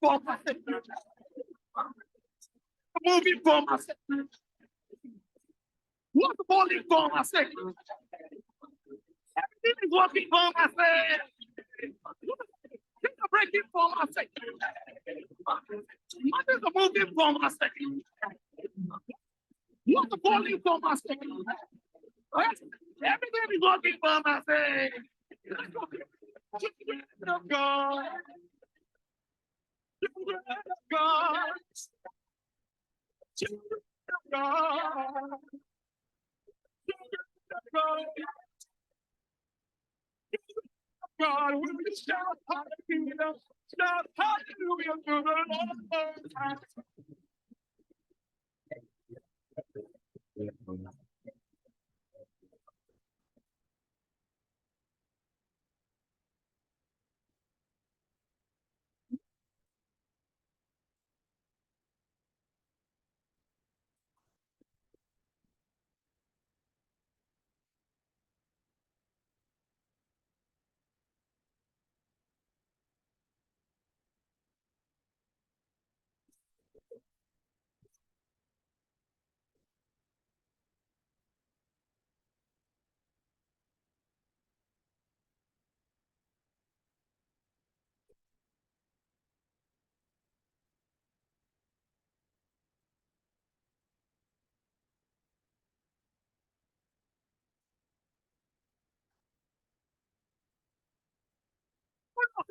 for myself. Moving for myself. What's falling for myself? Everything is working for myself. Things are breaking for myself. Mountains are moving for myself. What's falling for myself? Everything is working for myself. Children of God. Children of God. Children of God. Children of God. God, will you shout hallelujah? Shout hallelujah to the Lord.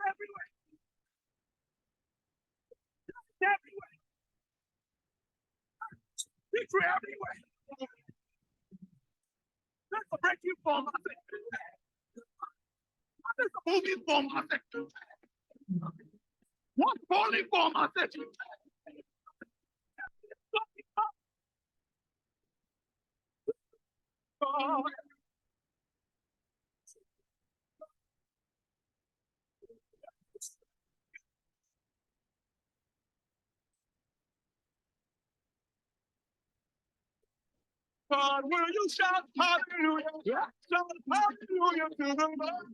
Everywhere. Everywhere. Victory everywhere. That's a breaking for myself. That's a moving for myself. What's falling for myself? God. God, will you shout hallelujah? Shout hallelujah to the Lord.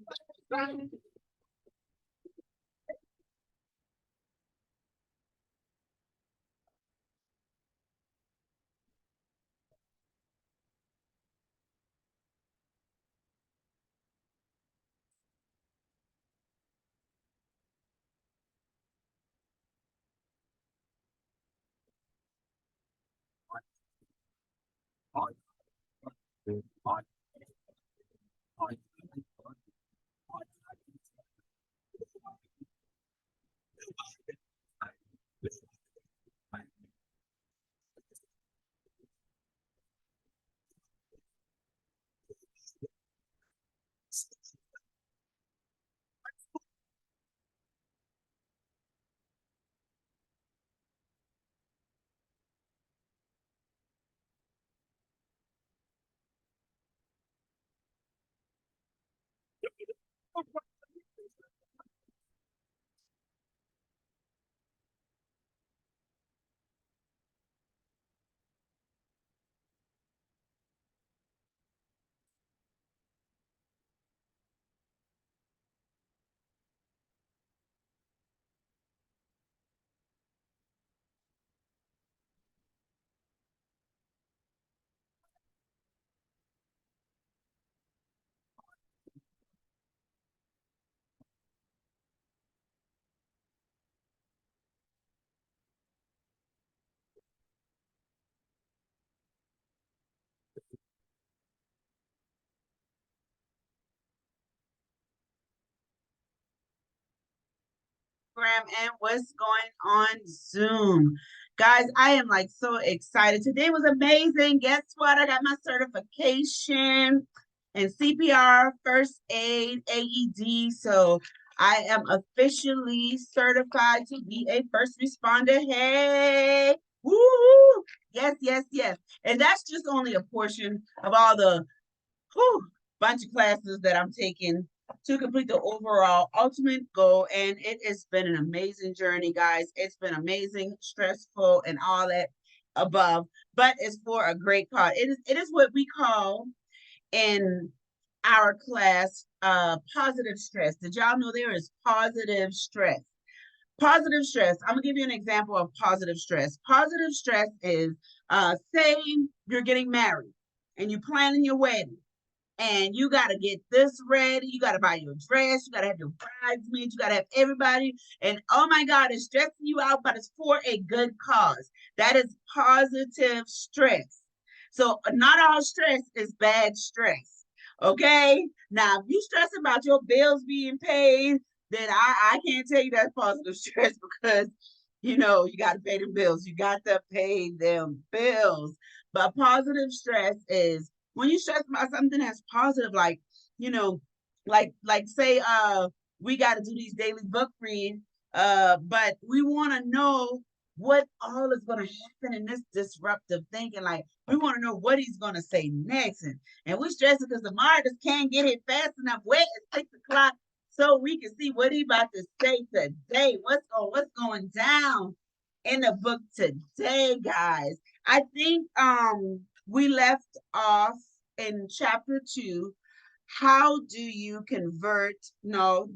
And what's going on Zoom. Guys, I am like so excited. Today was amazing. Guess what? I got my certification in CPR, first aid, AED. So I am officially certified to be a first responder. Hey, woo! Yes, yes, yes. And that's just only a portion of all the bunch of classes that I'm taking to complete the overall ultimate goal. And it has been an amazing journey, guys. It's been amazing, stressful, and all that above, but it's for a great cause. It is what we call in our class positive stress. Did y'all know there is positive stress? Positive stress. I'm gonna give you an example of positive stress. Positive stress is, say you're getting married and you're planning your wedding, and you got to get this ready. You got to buy your dress. You got to have your bridesmaids. You got to have everybody. And oh my God, it's stressing you out, but it's for a good cause. That is positive stress. So not all stress is bad stress. Okay. Now, if you stress about your bills being paid, then I can't tell you that's positive stress, because you got to pay them bills. You got to pay them bills. But positive stress is when you stress about something that's positive, like, say, we got to do these daily book read, but we want to know what all is going to happen in this disruptive thinking. Like, we want to know what he's going to say next. And we're stressing because the markers can't get it fast enough. Wait, it's 6 o'clock so we can see what he about to say today. What's going down in the book today, guys? I think we left off in chapter 2. How do you convert? No,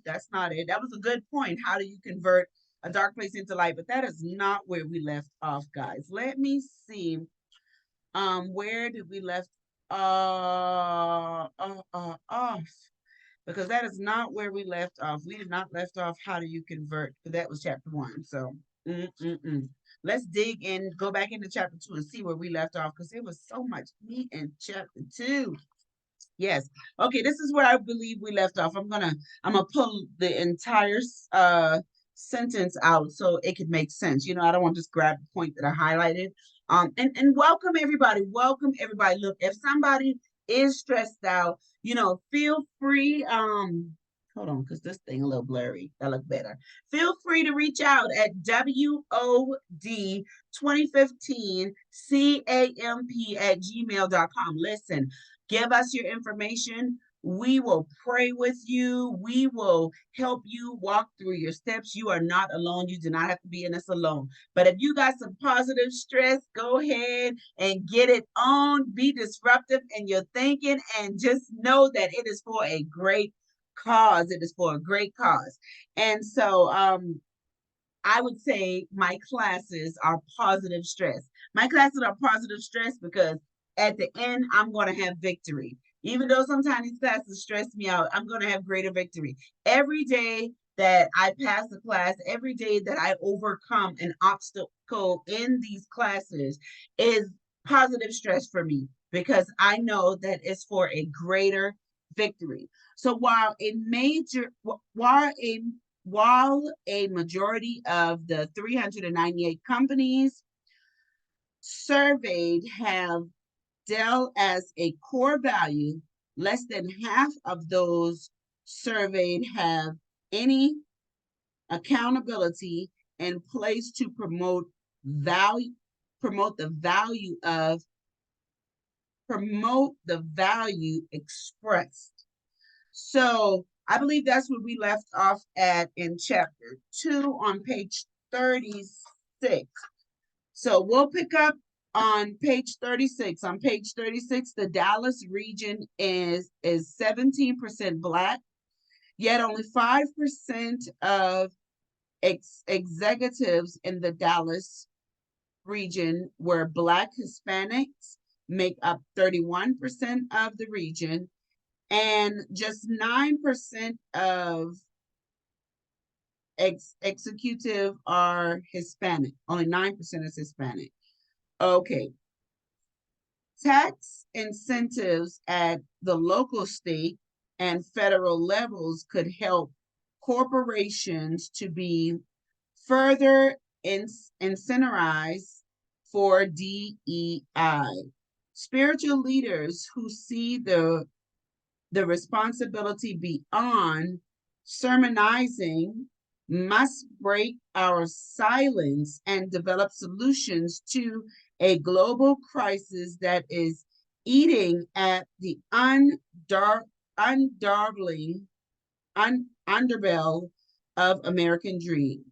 that's not it. That was a good point. How do you convert a dark place into light? But that is not where we left off, guys. Let me see. Where did we left off? Because that is not where we left off. We did not left off how do you convert, because that was chapter 1. So let's dig in, go back into chapter 2 and see where we left off, because there was so much meat in chapter 2. Yes. Okay, this is where I believe we left off. I'm gonna pull the entire sentence out so it could make sense. I don't want to just grab the point that I highlighted. And welcome everybody. Welcome everybody. Look, if somebody is stressed out, feel free. Hold on, because this thing a little blurry. That look better. Feel free to reach out at WOD 2015 CAMP@gmail.com. Listen, give us your information. We will pray with you. We will help you walk through your steps. You are not alone. You do not have to be in this alone. But if you got some positive stress, go ahead and get it on. Be disruptive in your thinking, and just know that it is for a great cause. It is for a great cause. And so I would say my classes are positive stress. My classes are positive stress because at the end, I'm going to have victory. Even though sometimes these classes stress me out, I'm going to have greater victory. Every day that I pass a class, every day that I overcome an obstacle in these classes is positive stress for me, because I know that it's for a greater victory. So while a majority of the 398 companies surveyed have Dell as a core value, less than half of those surveyed have any accountability in place to promote the value expressed. So I believe that's where we left off at in chapter 2 on page 36. So we'll pick up on page 36. On page 36, the Dallas region is 17% Black, yet only 5% of executives in the Dallas region were Black. Hispanics make up 31% of the region, and just 9% of executive are Hispanic. Only 9% is Hispanic. Okay. Tax incentives at the local, state, and federal levels could help corporations to be further incentivized for DEI. Spiritual leaders who see the responsibility beyond sermonizing must break our silence and develop solutions to a global crisis that is eating at the underbelly of American dream.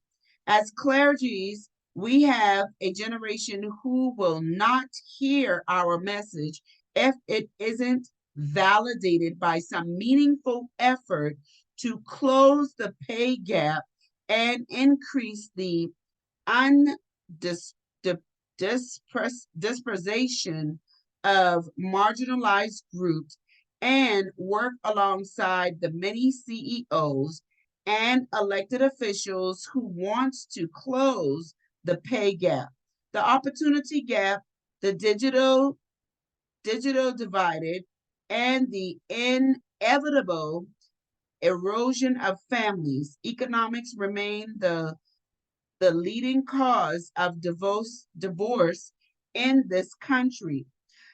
As clergies, we have a generation who will not hear our message if it isn't validated by some meaningful effort to close the pay gap and increase the dispersation of marginalized groups and work alongside the many CEOs and elected officials who wants to close the pay gap, the opportunity gap, the digital divided, and the inevitable erosion of families. Economics remain the leading cause of divorce in this country.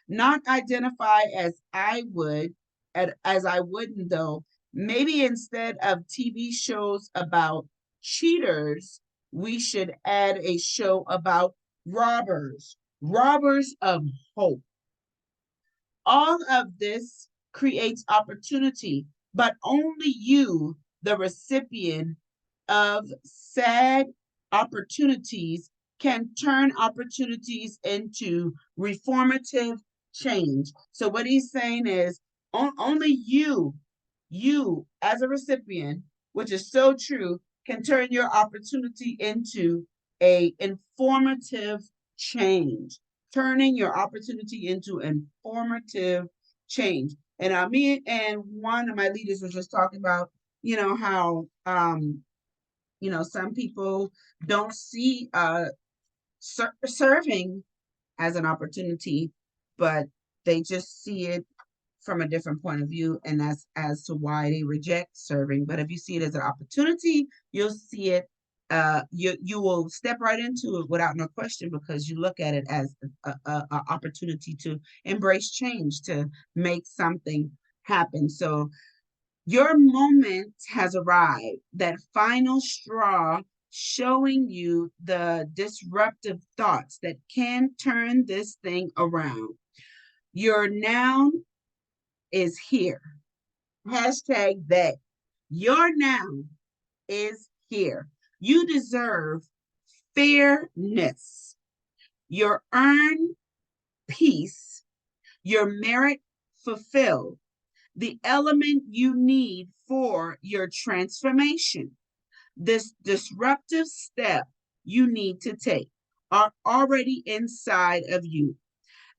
Not identify as I wouldn't though. Maybe instead of TV shows about cheaters, we should add a show about robbers of hope. All of this creates opportunity, but only you, the recipient of said opportunities, can turn opportunities into reformative change. So what he's saying is only you as a recipient, which is so true, can turn your opportunity into a informative change, turning your opportunity into informative change. And me and one of my leaders was just talking about, how some people don't see serving as an opportunity, but they just see it from a different point of view, and that's as to why they reject serving. But if you see it as an opportunity, you'll see it. You will step right into it without no question, because you look at it as a opportunity to embrace change, to make something happen. So your moment has arrived, that final straw showing you the disruptive thoughts that can turn this thing around. Your noun is here. Hashtag that. Your noun is here. You deserve fairness. Your earned peace, your merit fulfilled, the element you need for your transformation. This disruptive step you need to take are already inside of you.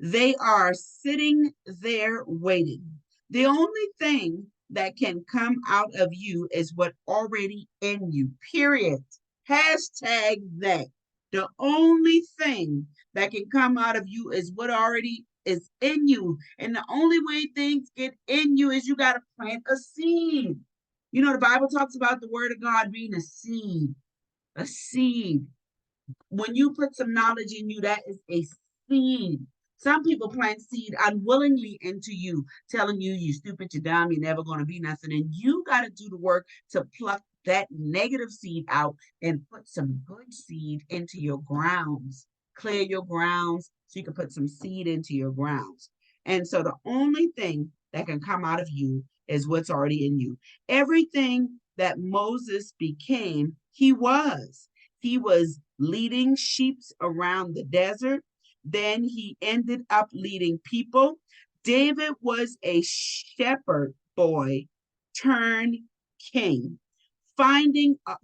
They are sitting there waiting. The only thing that can come out of you is what already in you, period. Hashtag that. The only thing that can come out of you is what already is in you. And the only way things get in you is you got to plant a seed. The Bible talks about the word of God being a seed. A seed. When you put some knowledge in you, that is a seed. Some people plant seed unwillingly into you, telling you you stupid, you're dumb, you're never going to be nothing. And you got to do the work to pluck that negative seed out and put some good seed into your grounds. Clear your grounds so you can put some seed into your grounds. And so the only thing that can come out of you is what's already in you. Everything that Moses became, he was. He was leading sheep around the desert. Then he ended up leading people. David was a shepherd boy turned king, finding off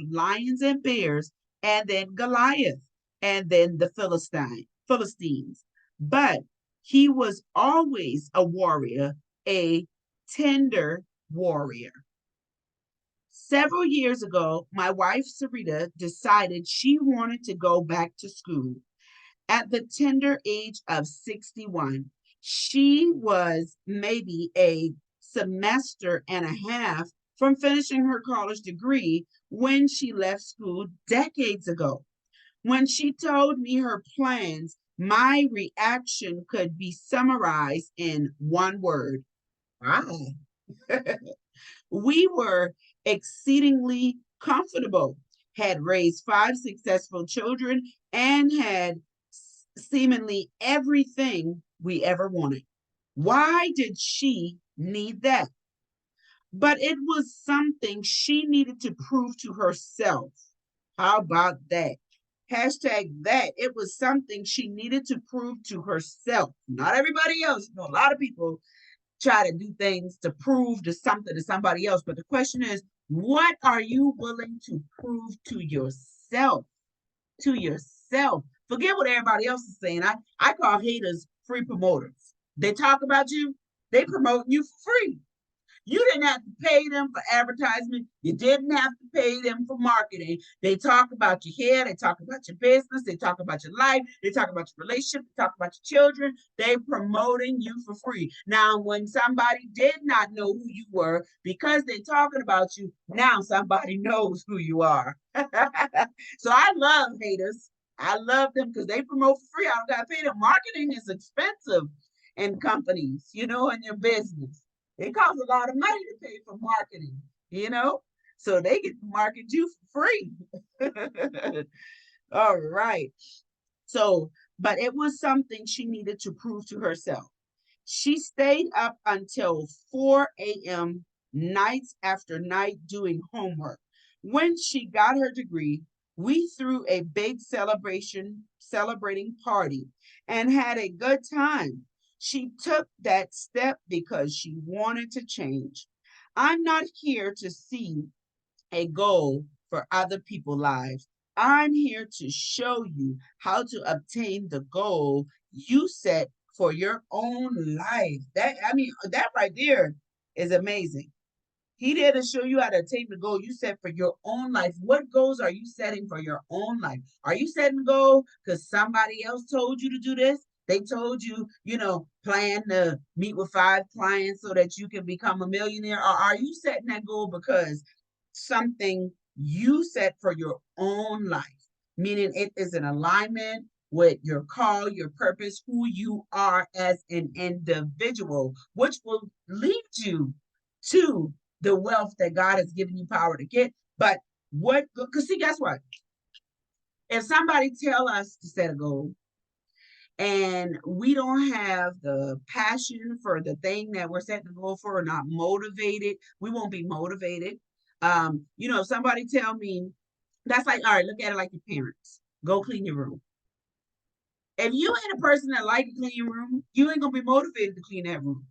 lions and bears, and then Goliath, and then the Philistines. But he was always a warrior, a tender warrior. Several years ago, my wife, Sarita, decided she wanted to go back to school. At the tender age of 61, she was maybe a semester and a half from finishing her college degree when she left school decades ago. When she told me her plans, my reaction could be summarized in one word: wow. We were exceedingly comfortable, had raised 5 successful children, and had seemingly everything we ever wanted. Why did she need that? But it was something she needed to prove to herself. How about that? Hashtag that. It was something she needed to prove to herself, not everybody else. A lot of people try to do things to prove to something to somebody else. But the question is, What are you willing to prove to yourself? To yourself. Forget what everybody else is saying. I call haters free promoters. They talk about you, they promote you for free. You didn't have to pay them for advertisement. You didn't have to pay them for marketing. They talk about your hair. They talk about your business. They talk about your life. They talk about your relationship. They talk about your children. They promoting you for free. Now, when somebody did not know who you were, because they're talking about you, now somebody knows who you are. So I love haters. I love them because they promote for free. I don't got to pay them. Marketing is expensive in companies, in your business. It costs a lot of money to pay for marketing. So they get to market you for free. All right. So, but it was something she needed to prove to herself. She stayed up until 4 a.m. nights after night doing homework. When she got her degree, we threw a big celebrating party and had a good time. She took that step because she wanted to change. I'm not here to see a goal for other people's lives. I'm here to show you how to obtain the goal you set for your own life. That right there is amazing. He there to show you how to attain the goal you set for your own life. What goals are you setting for your own life? Are you setting a goal because somebody else told you to do this? They told you, plan to meet with 5 clients so that you can become a millionaire. Or are you setting that goal because something you set for your own life, meaning it is in alignment with your call, your purpose, who you are as an individual, which will lead you to the wealth that God has given you power to get. But because see, guess what? If somebody tell us to set a goal and we don't have the passion for the thing that we're setting a goal for, or not motivated, we won't be motivated. If somebody tell me, that's like, all right, look at it like your parents. Go clean your room. If you ain't a person that like to clean your room, you ain't gonna be motivated to clean that room.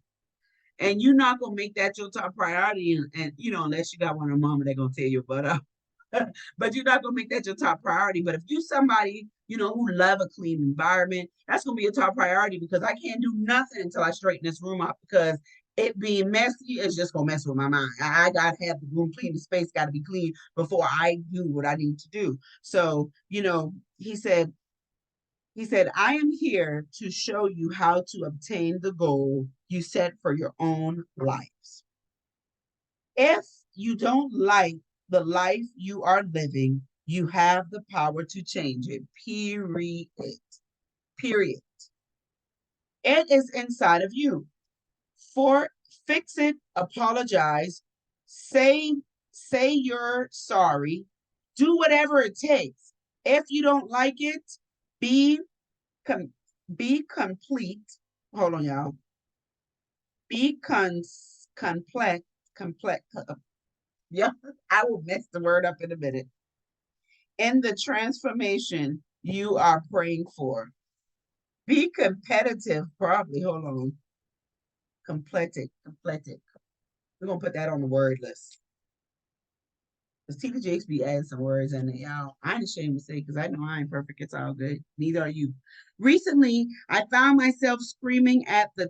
And you're not gonna make that your top priority, and unless you got one of the mama that gonna tear your butt up. But you're not gonna make that your top priority. But if you somebody, who love a clean environment, that's gonna be a top priority, because I can't do nothing until I straighten this room up, because it being messy is just gonna mess with my mind. I gotta have the room clean, the space gotta be clean before I do what I need to do. So, he said, I am here to show you how to obtain the goal you set for your own lives. If you don't like the life you are living, you have the power to change it. Period. Period. It is inside of you. Fix it, apologize, say you're sorry, do whatever it takes. If you don't like it, be complete. Hold on, y'all. Be complex. Yeah, I will mess the word up in a minute. In the transformation you are praying for. Be competitive, probably. Hold on. Completed. We're gonna put that on the word list. Because TD Jakes be adding some words in it, y'all. I ain't ashamed to say, because I know I ain't perfect. It's all good. Neither are you. Recently, I found myself screaming at the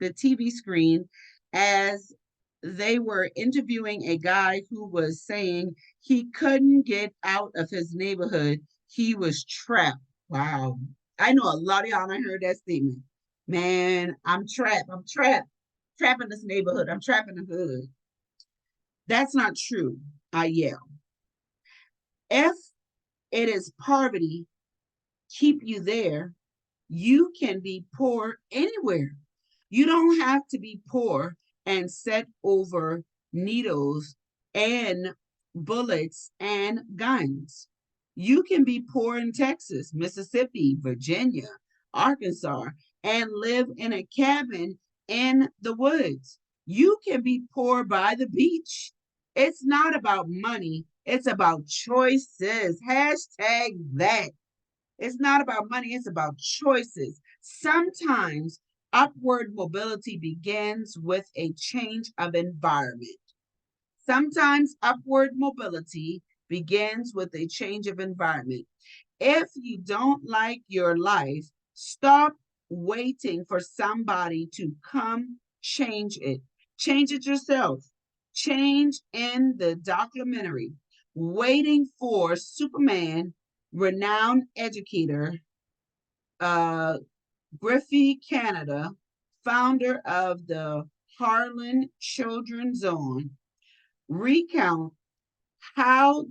TV screen as they were interviewing a guy who was saying he couldn't get out of his neighborhood. He was trapped. Wow. I know a lot of y'all I heard that statement. Man, I'm trapped. Trapped in this neighborhood. I'm trapped in the hood. That's not true. I yell. If it is poverty keep you there, you can be poor anywhere. You don't have to be poor and set over needles and bullets and guns. You can be poor in Texas, Mississippi, Virginia, Arkansas, and live in a cabin in the woods. You can be poor by the beach. It's not about money, it's about choices. Hashtag that. It's not about money, it's about choices. Sometimes upward mobility begins with a change of environment. Sometimes upward mobility begins with a change of environment. If you don't like your life, stop waiting for somebody to come change it. Change it yourself. Change in the documentary. Waiting for Superman, renowned educator, uh, Griffey Canada, founder of the Harlan Children's Zone, recount how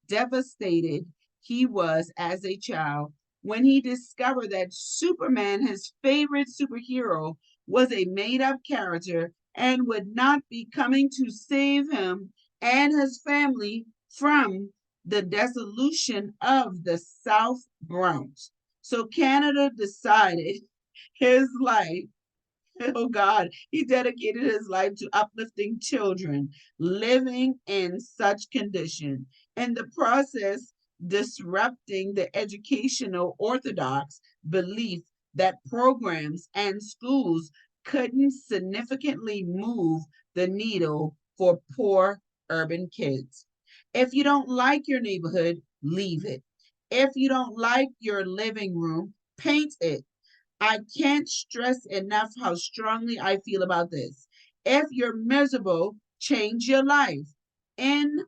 devastated he was as a child when he discovered that Superman, his favorite superhero, was a made up character and would not be coming to save him and his family from the dissolution of the South Bronx. So Canada decided his life. Oh God, he dedicated his life to uplifting children living in such condition. In the process, disrupting the educational orthodox belief that programs and schools couldn't significantly move the needle for poor urban kids. If you don't like your neighborhood, leave it. If you don't like your living room, paint it. I can't stress enough how strongly I feel about this. If you're miserable, change your life. In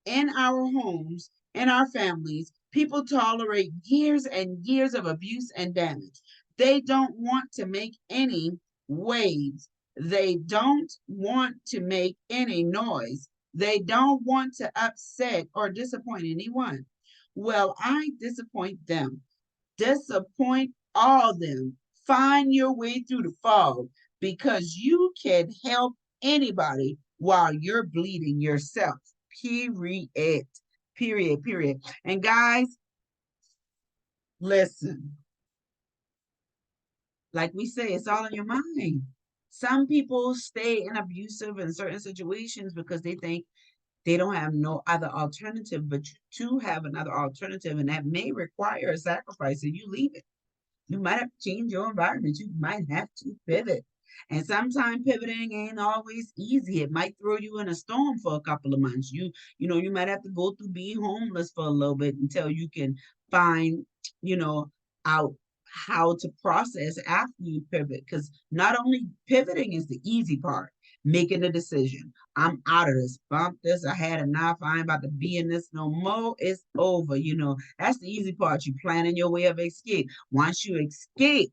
in our homes, in our families, people tolerate years and years of abuse and damage. They don't want to make any waves. They don't want to make any noise. They don't want to upset or disappoint anyone. Well, I disappoint them. Disappoint all them. Find your way through the fog because you can help anybody while you're bleeding yourself. Period. Period. Period. And guys, listen, like we say, it's all in your mind. Some people stay in abusive in certain situations because they think they don't have no other alternative, but you do have another alternative, and that may require a sacrifice, and you leave it. You might have to change your environment. You might have to pivot. And sometimes pivoting ain't always easy. It might throw you in a storm for a couple of months. You might have to go through being homeless for a little bit until you can find, you know, out how to process after you pivot. Because not only pivoting is the easy part, making the decision. I'm out of this. Bump this. I had enough. I ain't about to be in this no more. It's over. That's the easy part. You planning your way of escape. Once you escape,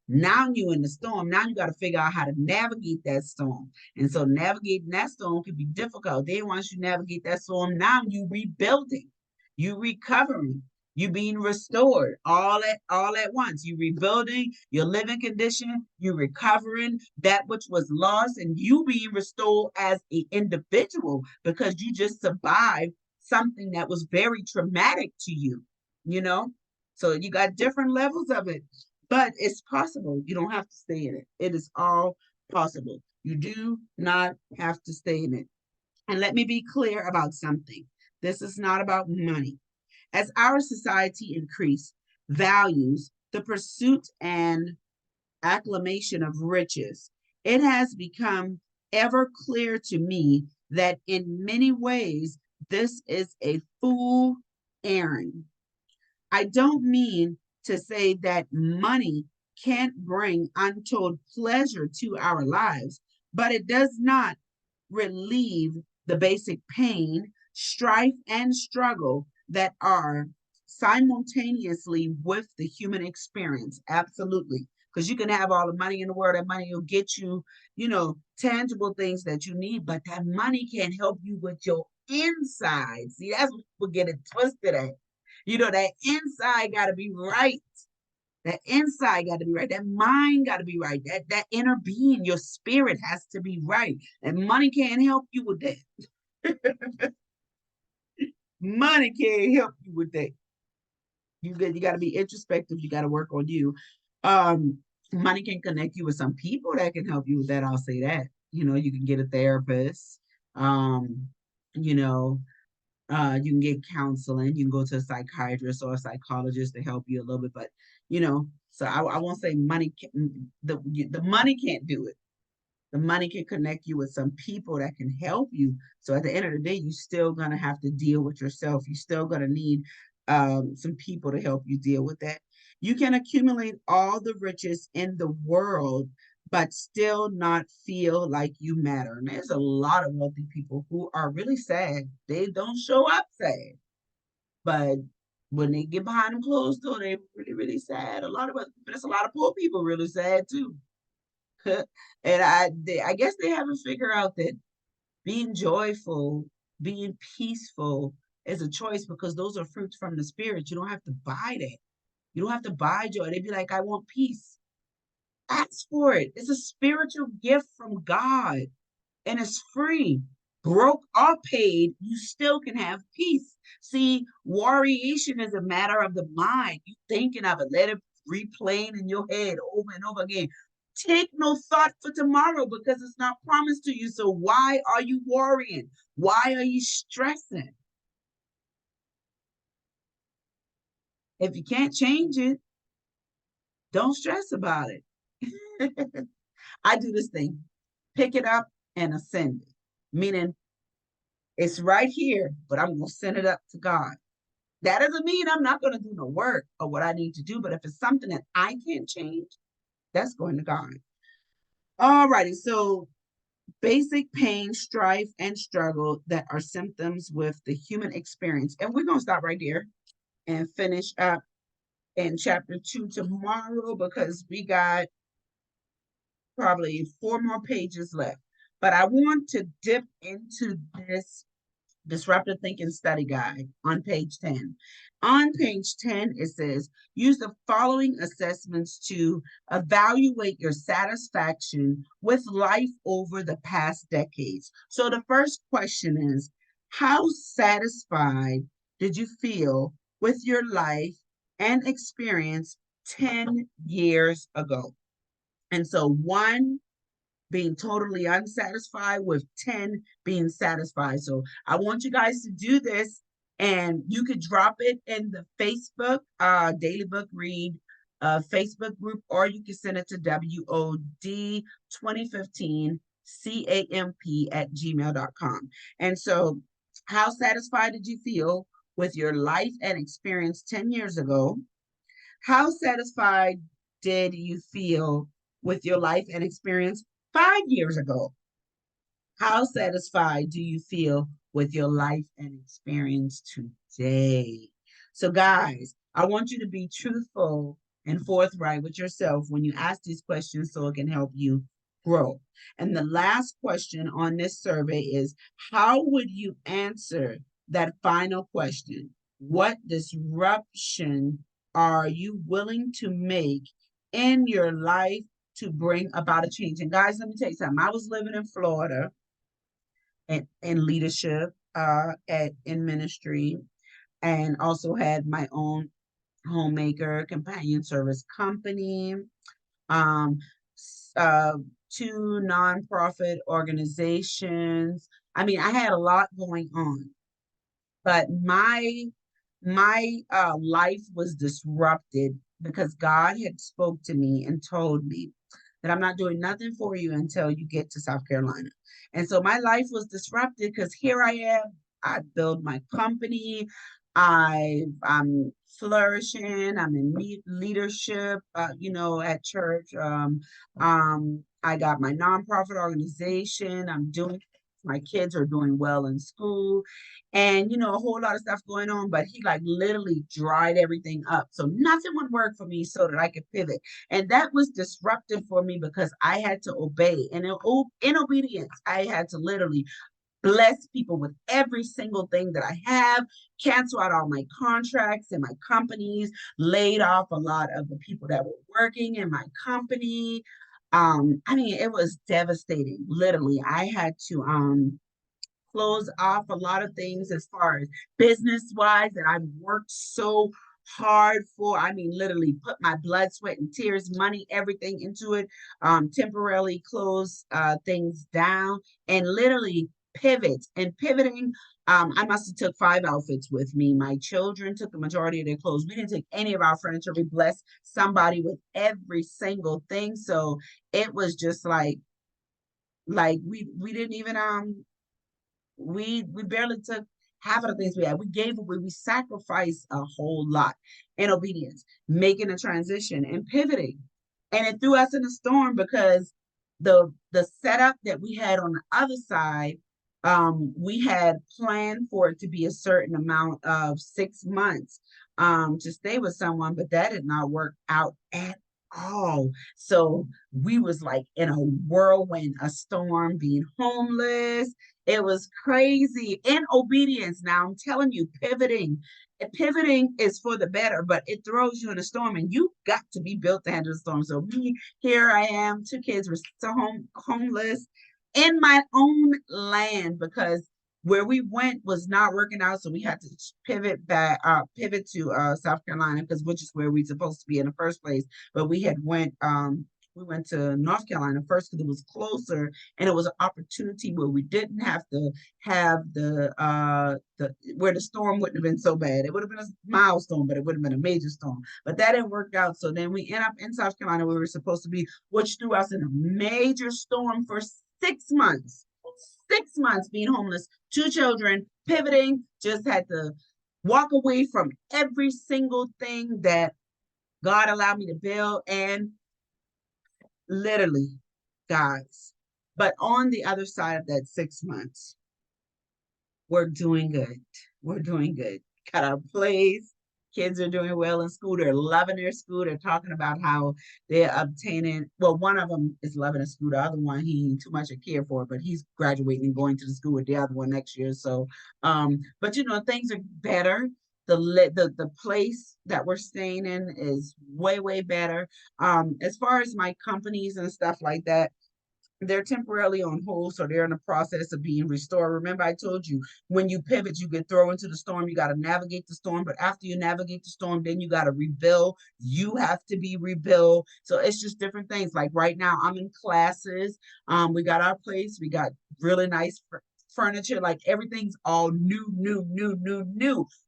now you in the storm. Now you got to figure out how to navigate that storm. And so navigating that storm can be difficult. Then once you navigate that storm, now you rebuilding, you recovering, you being restored all at once. You rebuilding your living condition, you recovering that which was lost, and you being restored as an individual because you just survived something that was very traumatic to you, you know? So you got different levels of it, but it's possible. You don't have to stay in it. It is all possible. You do not have to stay in it. And let me be clear about something. This is not about money. As our society increase values the pursuit and acclamation of riches, it has become ever clear to me that in many ways this is a fool errand. I don't mean to say that money can't bring untold pleasure to our lives, but it does not relieve the basic pain, strife, and struggle that are simultaneously with the human experience. Absolutely. Because you can have all the money in the world, that money will get you, tangible things that you need, but that money can't help you with your inside. See, that's what people get it twisted at. That inside got to be right. That inside got to be right. That mind got to be right. That inner being, your spirit has to be right. And money can't help you with that. Money can't help you with that. You got to be introspective. You got to work on you. Money can connect you with some people that can help you with that. I'll say that. You can get a therapist. You know, you can get counseling. You can go to a psychiatrist or a psychologist to help you a little bit. But so I won't say money. The money can't do it. The money can connect you with some people that can help you. So at the end of the day, you're still going to have to deal with yourself. You're still going to need some people to help you deal with that. You can accumulate all the riches in the world, but still not feel like you matter. And there's a lot of wealthy people who are really sad. They don't show up sad, but when they get behind them closed door, they're really, really sad. There's a lot of poor people really sad too. And I guess they haven't figured out that being joyful, being peaceful is a choice, because those are fruits from the spirit. You don't have to buy that. You don't have to buy joy. They'd be like, I want peace. Ask for it. It's a spiritual gift from God, and it's free. Broke or paid, you still can have peace. See, variation is a matter of the mind. You thinking of it, let it replaying in your head over and over again. Take no thought for tomorrow, because it's not promised to you. So why are you worrying? Why are you stressing? If you can't change it, don't stress about it. I do this thing, pick it up and ascend it, meaning it's right here, but I'm going to send it up to God. That doesn't mean I'm not going to do the work or what I need to do, but if it's something that I can't change, that's going to God. All righty. So basic pain, strife, and struggle that are symptoms with the human experience. And we're going to stop right there and finish up in chapter 2 tomorrow, because we got probably 4 more pages left. But I want to dip into this Disruptive Thinking Study Guide on page 10. On page 10, it says, use the following assessments to evaluate your satisfaction with life over the past decades. So the first question is, how satisfied did you feel with your life and experience 10 years ago? And so 1 being totally unsatisfied, with 10 being satisfied. So I want you guys to do this, and you could drop it in the Facebook Daily Book Read Facebook group, or you can send it to WOD 2015 CAMP@gmail.com. And so, how satisfied did you feel with your life and experience 10 years ago? How satisfied did you feel with your life and experience 5 years ago? How satisfied do you feel with your life and experience today? So, guys, I want you to be truthful and forthright with yourself when you ask these questions, so it can help you grow. And the last question on this survey is, how would you answer that final question? What disruption are you willing to make in your life to bring about a change? And guys, let me tell you something. I was living in Florida in leadership, in ministry, and also had my own homemaker companion service company, um, 2 nonprofit organizations. I mean, I had a lot going on, but my life was disrupted because God had spoke to me and told me that I'm not doing nothing for you until you get to South Carolina. And so my life was disrupted, because here I am. I build my company. I'm flourishing. I'm in leadership, at church. I got my nonprofit organization. My kids are doing well in school, and a whole lot of stuff going on, but he like literally dried everything up. So nothing would work for me, so that I could pivot. And that was disruptive for me, because I had to obey. And in obedience, I had to literally bless people with every single thing that I have, cancel out all my contracts and my companies, laid off a lot of the people that were working in my company. I mean, it was devastating. Literally, I had to close off a lot of things as far as business wise that I've worked so hard for. I mean, literally put my blood, sweat, and tears, money, everything into it. Temporarily close things down, and literally pivot. And pivoting, I must have took 5 outfits with me. My children took the majority of their clothes. We didn't take any of our furniture. We blessed somebody with every single thing. So it was just like Like we didn't even we barely took half of the things we had. We gave away, we sacrificed a whole lot in obedience, making a transition and pivoting. And it threw us in a storm because the setup that we had on the other side, we had planned for it to be a certain amount of 6 months to stay with someone, but that did not work out at all. So we was like in a whirlwind, a storm, being homeless. It was crazy in obedience. Now I'm telling you, pivoting is for the better, but it throws you in a storm, and you got to be built to handle the storm. So me, here I am, 2 kids were still homeless in my own land because where we went was not working out. So we had to pivot to South Carolina, because which is where we supposed to be in the first place. But we went to North Carolina first because it was closer, and it was an opportunity where we didn't have to have the where the storm wouldn't have been so bad. It would have been a mild storm, but it would have been a major storm. But that didn't work out. So then we end up in South Carolina where we were supposed to be, which threw us in a major storm for 6 months. 6 months being homeless, 2 children, pivoting, just had to walk away from every single thing that God allowed me to build, and literally, guys. But on the other side of that 6 months, we're doing good. We're doing good. Got our place. Kids are doing well in school. They're loving their school. They're talking about how they're obtaining. Well, one of them is loving the school. The other one, he ain't too much to care for, but he's graduating and going to the school with the other one next year. So, but things are better. The place that we're staying in is way better. As far as my companies and stuff like that, they're temporarily on hold, so they're in the process of being restored. Remember, I told you, when you pivot, you get thrown into the storm. You got to navigate the storm, but after you navigate the storm, then you got to rebuild. You have to be rebuilt. So it's just different things. Like right now, I'm in classes. We got our place. We got really nice furniture. Like everything's all new.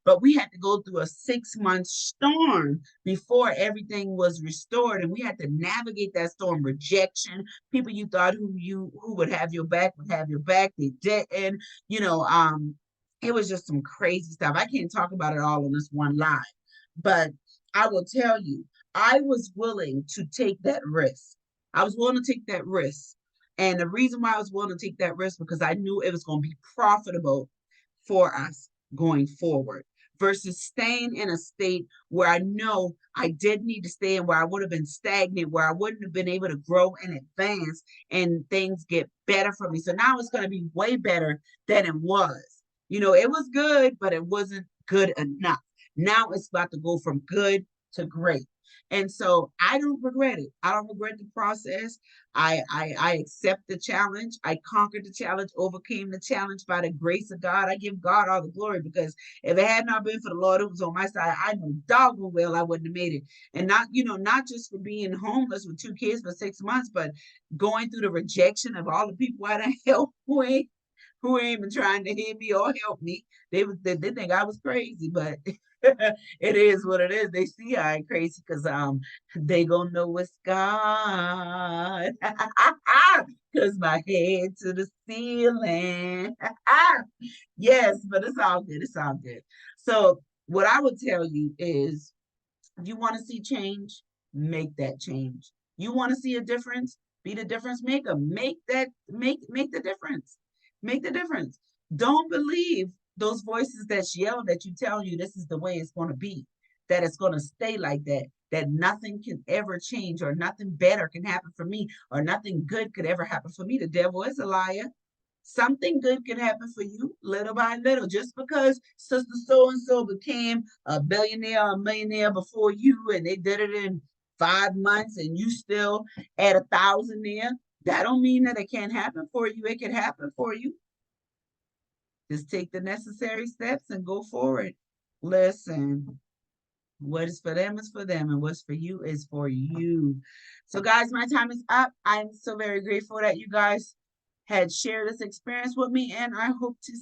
But we had to go through a 6 month storm before everything was restored, and we had to navigate that storm. Rejection, people you thought who would have your back would have your back, they didn't. It was just some crazy stuff. I can't talk about it all on this one live, but I will tell you, I was willing to take that risk. I was willing to take that risk. And the reason why I was willing to take that risk, because I knew it was going to be profitable for us going forward, versus staying in a state where I know I did need to stay in, where I would have been stagnant, where I wouldn't have been able to grow and advance and things get better for me. So now it's going to be way better than it was. It was good, but it wasn't good enough. Now it's about to go from good to great. And so I don't regret it. I don't regret the process. I accept the challenge. I conquered the challenge, overcame the challenge by the grace of God. I give God all the glory, because if it had not been for the Lord who was on my side, I know doggone well I wouldn't have made it. And not just for being homeless with 2 kids for 6 months, but going through the rejection of all the people I done helped with, who ain't even trying to hear me or help me. They think I was crazy, but it is what it is. They see I ain't crazy because they gonna know it's God. Because my head to the ceiling. Yes, but it's all good. It's all good. So what I would tell you is, you want to see change, make that change. You want to see a difference, be the difference maker. Make the difference. Make the difference. Don't believe those voices that yell that you tell you this is the way it's going to be, that it's going to stay like that, that nothing can ever change, or nothing better can happen for me, or nothing good could ever happen for me. The devil is a liar. Something good can happen for you little by little. Just because sister so and so became a billionaire or a millionaire before you, and they did it in 5 months, and you still at 1,000 there, that don't mean that it can't happen for you. It can happen for you. Just take the necessary steps and go forward. Listen, what is for them is for them, and what's for you is for you. So, guys, my time is up. I'm so very grateful that you guys had shared this experience with me, and I hope to see